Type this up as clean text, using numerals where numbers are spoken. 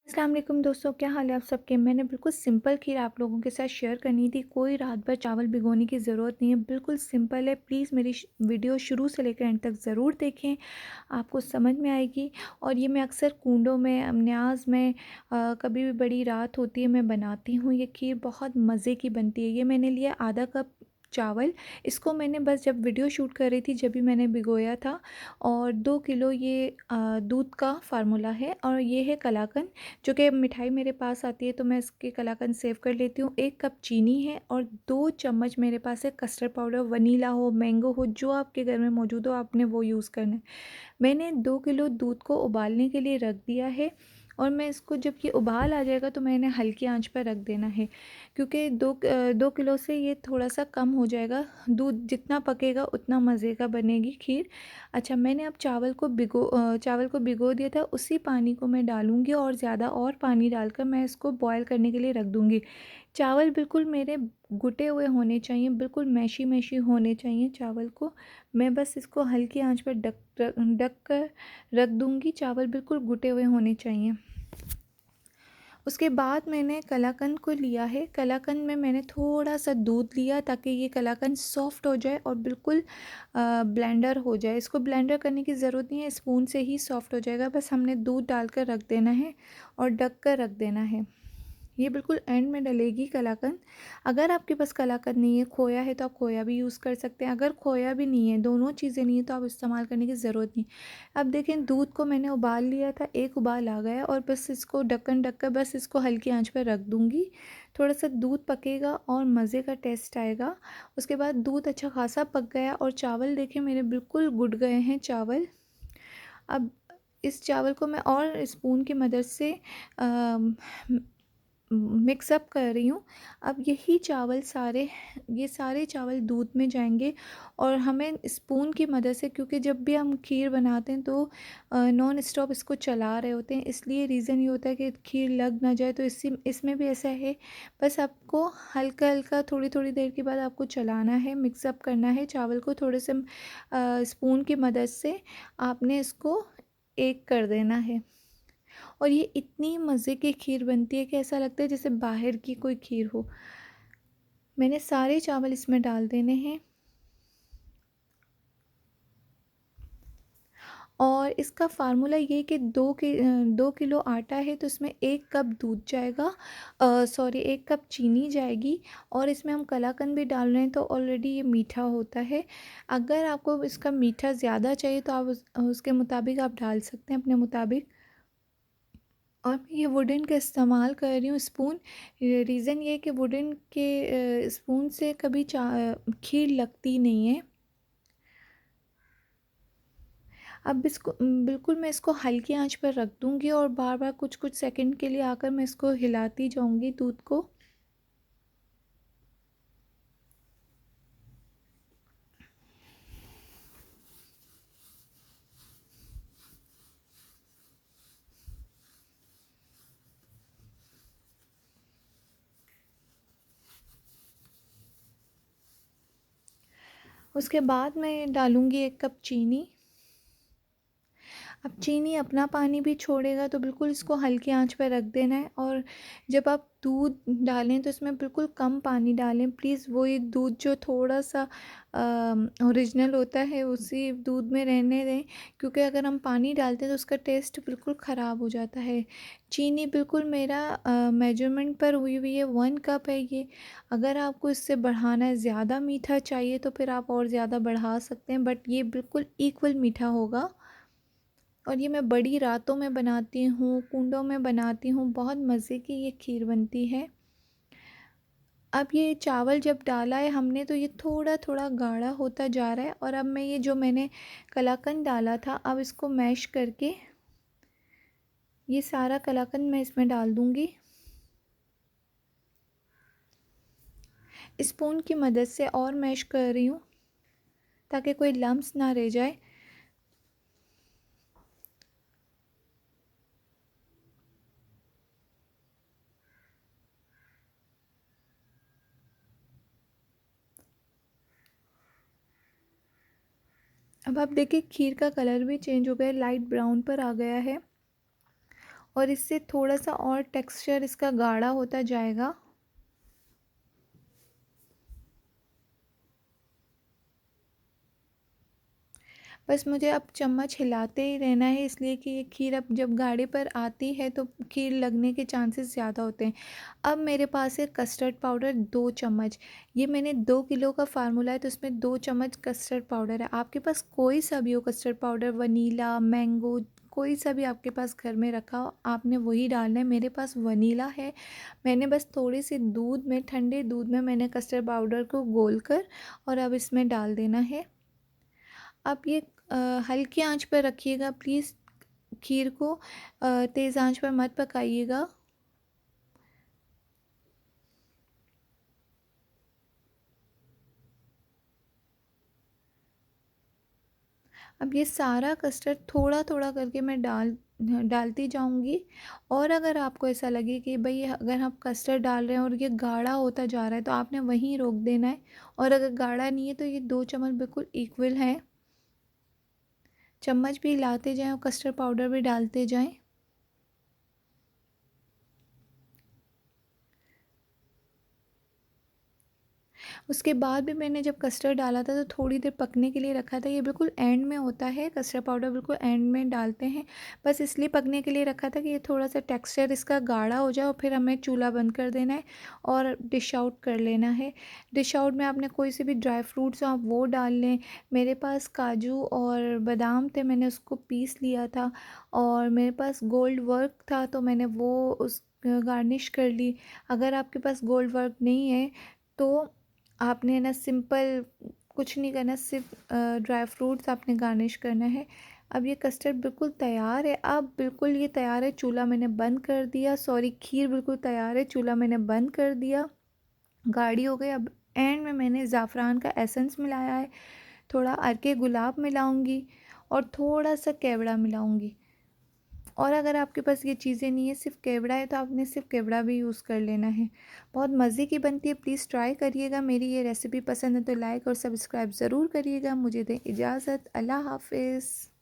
अस्सलाम वालेकुम दोस्तों, क्या हाल है आप सबके। मैंने बिल्कुल सिंपल खीर आप लोगों के साथ शेयर करनी थी। कोई रात भर चावल भिगोने की ज़रूरत नहीं है, बिल्कुल सिंपल है। प्लीज़ मेरी वीडियो शुरू से लेकर एंड तक ज़रूर देखें, आपको समझ में आएगी। और ये मैं अक्सर कुंडों में, न्याज में, कभी भी बड़ी रात होती है मैं बनाती हूँ। ये खीर बहुत मज़े की बनती है। ये मैंने लिया आधा कप चावल। इसको मैंने बस जब वीडियो शूट कर रही थी जब भी मैंने भिगोया था। और 2 किलो ये दूध का फार्मूला है। और ये है कलाकंद, जो कि मिठाई मेरे पास आती है तो मैं इसके कलाकंद सेव कर लेती हूँ। 1 कप चीनी है और 2 चम्मच मेरे पास है कस्टर्ड पाउडर। वनीला हो, मैंगो हो, जो आपके घर में मौजूद हो आपने वो यूज़ करना है। मैंने 2 किलो दूध को उबालने के लिए रख दिया है। और मैं इसको जब ये उबाल आ जाएगा तो मैंने हल्की आंच पर रख देना है, क्योंकि 2 किलो से ये थोड़ा सा कम हो जाएगा। दूध जितना पकेगा उतना मज़े का बनेगी खीर। अच्छा, मैंने अब चावल को भिगो दिया था। उसी पानी को मैं डालूँगी और ज़्यादा और पानी डालकर मैं इसको बॉयल करने के लिए रख दूँगी। चावल बिल्कुल मेरे घुटे हुए होने चाहिए, बिल्कुल मैशी-मैशी होने चाहिए चावल को। मैं बस इसको हल्की आंच पर ढक कर रख दूँगी। चावल बिल्कुल घुटे हुए होने चाहिए। उसके बाद मैंने कलाकंद को लिया है। कलाकंद में मैंने थोड़ा-सा दूध लिया ताकि ये कलाकंद सॉफ्ट हो जाए और बिल्कुल ब्लेंडर हो जाए। इसको ब्लेंडर करने की ज़रूरत नहीं है, स्पून से ही सॉफ्ट हो जाएगा। बस हमने दूध डालकर रख देना है और ढक कर रख देना है। ये बिल्कुल एंड में डलेगी कलाकंद। अगर आपके पास कलाकंद नहीं है, खोया है, तो आप खोया भी यूज़ कर सकते हैं। अगर खोया भी नहीं है, दोनों चीज़ें नहीं है, तो आप इस्तेमाल करने की ज़रूरत नहीं। अब देखें, दूध को मैंने उबाल लिया था, एक उबाल आ गया और बस इसको ढक्कन ढक कर बस इसको हल्की आंच पर रख दूँगी। थोड़ा-सा दूध पकेगा और मज़े का टेस्ट आएगा। उसके बाद दूध अच्छा खासा पक गया और चावल देखें मेरे बिल्कुल घुट गए हैं चावल। अब इस चावल को मैं और स्पून की मदद से अम, मिक्स अप कर रही हूँ। अब ये सारे चावल दूध में जाएंगे और हमें स्पून की मदद से, क्योंकि जब भी हम खीर बनाते हैं तो नॉन स्टॉप इसको चला रहे होते हैं, इसलिए रीज़न ये होता है कि खीर लग ना जाए। तो इसमें भी ऐसा है, बस आपको हल्का हल्का थोड़ी थोड़ी देर के बाद आपको चलाना है, मिक्सअप करना है चावल को थोड़े से स्पून की मदद से। आपने इसको एक कर देना है। और ये इतनी मज़े की खीर बनती है कि ऐसा लगता है जैसे बाहर की कोई खीर हो। मैंने सारे चावल इसमें डाल देने हैं और इसका फ़ार्मूला ये है कि 2 किलो आटा है तो इसमें 1 कप दूध जाएगा, सॉरी 1 कप चीनी जाएगी। और इसमें हम कलाकंद भी डाल रहे हैं तो ऑलरेडी ये मीठा होता है। अगर आपको इसका मीठा ज़्यादा चाहिए तो आप उसके मुताबिक आप डाल सकते हैं, अपने मुताबिक। और मैं ये वुडन का इस्तेमाल कर रही हूँ स्पून। रीज़न ये है कि वुडन के स्पून से कभी खीर लगती नहीं है। अब इसको बिल्कुल मैं इसको हल्की आंच पर रख दूँगी और बार बार कुछ कुछ सेकंड के लिए आकर मैं इसको हिलाती जाऊँगी दूध को। उसके बाद मैं डालूँगी 1 कप चीनी। अब चीनी अपना पानी भी छोड़ेगा तो बिल्कुल इसको हल्की आंच पर रख देना है। और जब आप दूध डालें तो इसमें बिल्कुल कम पानी डालें प्लीज़। वही दूध जो थोड़ा सा ओरिजिनल होता है उसी दूध में रहने दें, क्योंकि अगर हम पानी डालते हैं तो उसका टेस्ट बिल्कुल ख़राब हो जाता है। चीनी बिल्कुल मेरा मेजरमेंट पर हुई हुई है, 1 कप है ये। अगर आपको इससे बढ़ाना है, ज़्यादा मीठा चाहिए तो फिर आप और ज़्यादा बढ़ा सकते हैं, बट ये बिल्कुल इक्वल मीठा होगा। और ये मैं बड़ी रातों में बनाती हूँ, कुंडों में बनाती हूँ, बहुत मज़े की ये खीर बनती है। अब ये चावल जब डाला है हमने तो ये थोड़ा थोड़ा गाढ़ा होता जा रहा है। और अब मैं ये जो मैंने कलाकंद डाला था अब इसको मैश करके ये सारा कलाकंद मैं इसमें डाल दूँगी। स्पून की मदद से और मैश कर रही हूँ ताकि कोई लम्स ना रह जाए। अब आप देखिए खीर का कलर भी चेंज हो गया है, लाइट ब्राउन पर आ गया है। और इससे थोड़ा-सा और टेक्सचर इसका गाढ़ा होता जाएगा। बस मुझे अब चम्मच हिलाते ही रहना है, इसलिए कि ये खीर अब जब गाढ़े पर आती है तो खीर लगने के चांसेस ज़्यादा होते हैं। अब मेरे पास है कस्टर्ड पाउडर 2 चम्मच। ये मैंने 2 किलो का फ़ार्मूला है तो इसमें 2 चम्मच कस्टर्ड पाउडर है। आपके पास कोई सा भी हो कस्टर्ड पाउडर, वनीला, मैंगो, कोई सा भी आपके पास घर में रखा हो, आपने वही डालना है। मेरे पास वनीला है। मैंने बस थोड़े से दूध में, ठंडे दूध में मैंने कस्टर्ड पाउडर को घोल कर और अब इसमें डाल देना है। आप ये हल्की आंच पर रखिएगा प्लीज़, खीर को तेज़ आंच पर मत पकाइएगा। अब ये सारा कस्टर्ड थोड़ा थोड़ा करके मैं डालती जाऊंगी। और अगर आपको ऐसा लगे कि भाई अगर हम कस्टर्ड डाल रहे हैं और ये गाढ़ा होता जा रहा है तो आपने वहीं रोक देना है। और अगर गाढ़ा नहीं है तो ये 2 चम्मच बिल्कुल इक्वल है। चम्मच भी हिलाते जाएं और कस्टर्ड पाउडर भी डालते जाएं। उसके बाद भी मैंने जब कस्टर्ड डाला था तो थोड़ी देर पकने के लिए रखा था। ये बिल्कुल एंड में होता है, कस्टर्ड पाउडर बिल्कुल एंड में डालते हैं। बस इसलिए पकने के लिए रखा था कि ये थोड़ा सा टेक्सचर इसका गाढ़ा हो जाए और फिर हमें चूल्हा बंद कर देना है और डिश आउट कर लेना है। डिश आउट में आपने कोई से भी ड्राई फ्रूट्स हो आप वो डाल लें। मेरे पास काजू और बादाम थे, मैंने उसको पीस लिया था। और मेरे पास गोल्ड वर्क था तो मैंने वो उस गार्निश कर ली। अगर आपके पास गोल्ड वर्क नहीं है तो आपने ना सिंपल कुछ नहीं करना, सिर्फ ड्राई फ्रूट्स आपने गार्निश करना है। अब ये कस्टर्ड बिल्कुल तैयार है। अब बिल्कुल ये तैयार है, चूल्हा मैंने बंद कर दिया। सॉरी, खीर बिल्कुल तैयार है, चूल्हा मैंने बंद कर दिया। गाढ़ी हो गई। अब एंड में मैंने ज़ाफ़रान का एसेंस मिलाया है, थोड़ा अर्के गुलाब मिलाऊंगी और थोड़ा सा केवड़ा मिलाऊंगी। और अगर आपके पास ये चीज़ें नहीं है, सिर्फ केवड़ा है, तो आपने सिर्फ केवड़ा भी यूज़ कर लेना है। बहुत मज़े की बनती है, प्लीज़ ट्राई करिएगा। मेरी ये रेसिपी पसंद है तो लाइक और सब्सक्राइब ज़रूर करिएगा। मुझे दें इजाज़त, अल्लाह हाफ़िज़।